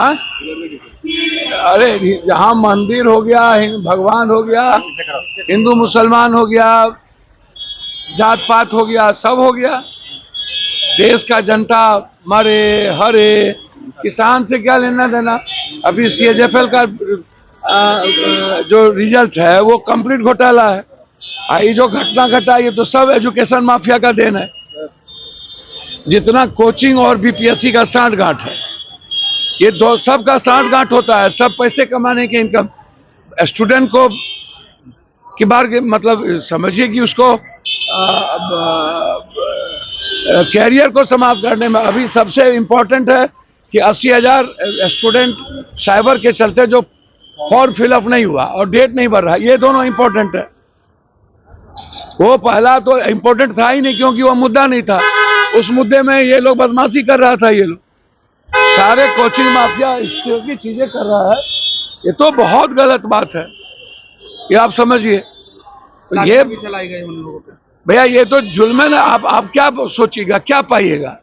हाँ, अरे जहाँ मंदिर हो गया, भगवान हो गया, हिंदू मुसलमान हो गया, जात पात हो गया, सब हो गया। देश का जनता मरे हरे, किसान से क्या लेना देना। अभी CHFL का जो रिजल्ट है वो कंप्लीट घोटाला है। ये जो घटना घटा ये तो सब एजुकेशन माफिया का देन है। जितना कोचिंग और BPSC का सांठगांठ है, ये दो सब का सांठगांठ होता है। सब पैसे कमाने के इनकम स्टूडेंट को की बार मतलब समझिए कि उसको कैरियर को समाप्त करने में अभी सबसे इम्पोर्टेंट है कि 80,000 स्टूडेंट साइबर के चलते जो फॉर्म फिलअप नहीं हुआ और डेट नहीं भर रहा, ये दोनों इम्पोर्टेंट है। वो पहला तो इम्पोर्टेंट था ही नहीं, क्योंकि वो मुद्दा नहीं था। उस मुद्दे में ये लोग बदमाशी कर रहा था। ये लोग सारे कोचिंग माफिया इस तरह की चीजें कर रहा है, ये तो बहुत गलत बात है। ये आप समझिए। ये भैया ये तो जुल्म है ना। आप क्या सोचिएगा, क्या पाइएगा।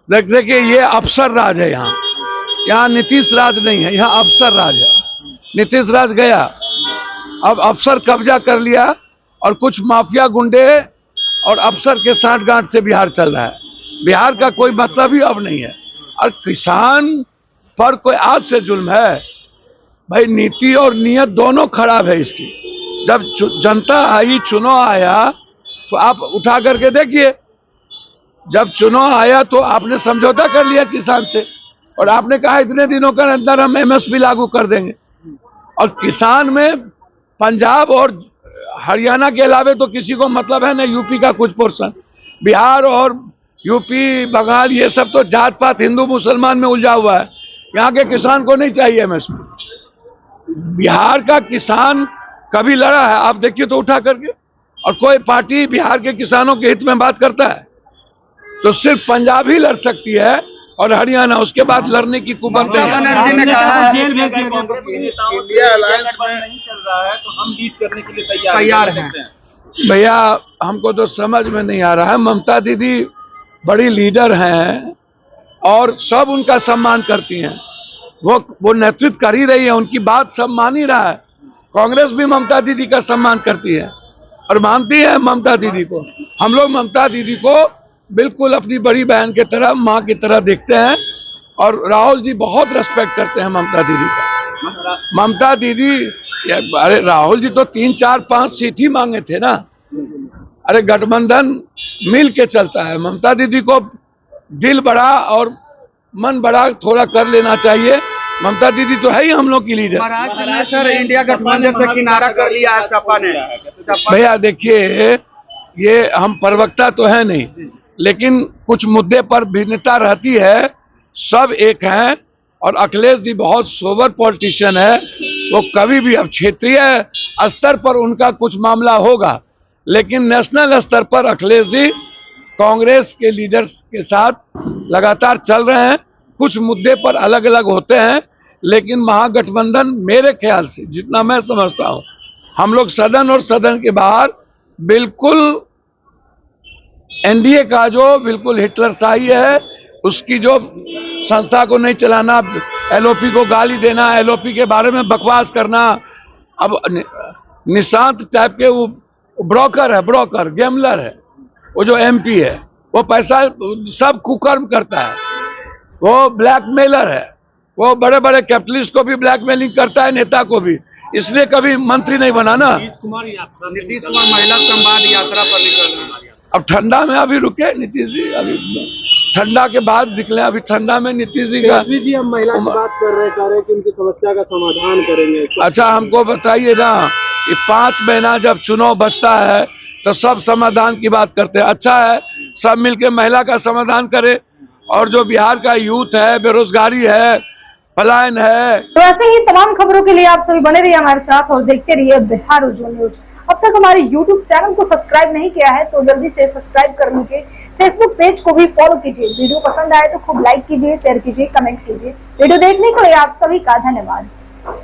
देखिए ये अफसर राज है। यहाँ नीतीश राज नहीं है, यहाँ अफसर राज है। नीतीश राज गया, अब अफसर कब्जा कर लिया और कुछ माफिया गुंडे और अफसर के सांठगांठ से बिहार चल रहा है। बिहार का कोई मतलब ही अब नहीं है। और किसान पर कोई आज से जुल्म है भाई। नीति और नियत दोनों खराब है इसकी। जब जनता आई, चुनाव आया, तो आप उठा करके देखिए। जब चुनाव आया तो आपने समझौता कर लिया किसान से और आपने कहा इतने दिनों के अंदर हम MSP लागू कर देंगे। और किसान में पंजाब और हरियाणा के अलावे तो किसी को मतलब है ना। यूपी का कुछ पोर्शन, बिहार और यूपी, बंगाल, ये सब तो जात पात हिंदू मुसलमान में उलझा हुआ है। यहाँ के किसान को नहीं चाहिए MSP। बिहार का किसान कभी लड़ा है आप देखिए तो उठा करके। और कोई पार्टी बिहार के किसानों के हित में बात करता है तो सिर्फ पंजाब ही लड़ सकती है और हरियाणा। उसके बाद लड़ने की कुबंते इंडिया अलायंस में नहीं चल रहा है तो हम जीत करने के लिए तैयार हैं। भैया हमको तो समझ में नहीं आ रहा है। ममता दीदी बड़ी लीडर हैं और सब उनका सम्मान करती हैं। वो नेतृत्व कर ही रही है, उनकी बात सब मान ही रहा है। कांग्रेस भी ममता दीदी का सम्मान करती है और मानती है ममता दीदी को। हम लोग ममता दीदी को बिल्कुल अपनी बड़ी बहन की तरह, माँ की तरह देखते हैं। और राहुल जी बहुत रेस्पेक्ट करते हैं ममता दीदी का। ममता दीदी, अरे राहुल जी तो 3, 4, 5 सीट ही मांगे थे ना। अरे गठबंधन मिल के चलता है। ममता दीदी को दिल बड़ा और मन बड़ा थोड़ा कर लेना चाहिए। ममता दीदी तो है ही हम लोग की लीडर। महाराष्ट्र इंडिया गठबंधन से किनारा कर लिया है सपा ने। भैया देखिए, ये हम प्रवक्ता तो है नहीं, लेकिन कुछ मुद्दे पर भिन्नता रहती है। सब एक हैं और अखिलेश जी बहुत सोबर पॉलिटिशियन है। वो कभी भी, अब क्षेत्रीय स्तर पर उनका कुछ मामला होगा, लेकिन नेशनल स्तर पर अखिलेश जी कांग्रेस के लीडर्स के साथ लगातार चल रहे हैं। कुछ मुद्दे पर अलग अलग होते हैं, लेकिन महागठबंधन मेरे ख्याल से, जितना मैं समझता हूं, हम लोग सदन और सदन के बाहर बिल्कुल NDA का जो बिल्कुल हिटलरशाही है, उसकी जो संस्था को नहीं चलाना, LOP को गाली देना, LOP के बारे में बकवास करना। अब निशांत टाइप के वो ब्रोकर है, ब्रोकर गैमलर है। वो जो MP है वो पैसा सब कुकर्म करता है। वो ब्लैकमेलर है। वो बड़े बड़े कैपिटलिस्ट को भी ब्लैकमेलिंग करता है, नेता को भी। इसलिए कभी मंत्री नहीं बना ना। नीतीश कुमार महिला संवाद यात्रा पर निकल रहे हैं। अब ठंडा में अभी रुके नीतीश जी, अभी ठंडा के बाद निकले। अभी ठंडा में नीतीश जी का जी हम महिला की बात कर रहे हैं कि उनकी समस्या का समाधान करेंगे। अच्छा हमको बताइए ना, ये 5 महीना जब चुनाव बचता है तो सब समाधान की बात करते हैं। अच्छा है सब मिलके महिला का समाधान करे। और जो बिहार का यूथ है, बेरोजगारी है, पलायन है। तो ऐसे ही तमाम खबरों के लिए आप सभी बने रहिए हमारे साथ और देखते रहिए बिहार उज्जवल न्यूज। अब तक हमारे YouTube चैनल को सब्सक्राइब नहीं किया है तो जल्दी से सब्सक्राइब कर लीजिए। Facebook पेज को भी फॉलो कीजिए। वीडियो पसंद आए तो खूब लाइक कीजिए, शेयर कीजिए, कमेंट कीजिए। वीडियो देखने के लिए आप सभी का धन्यवाद।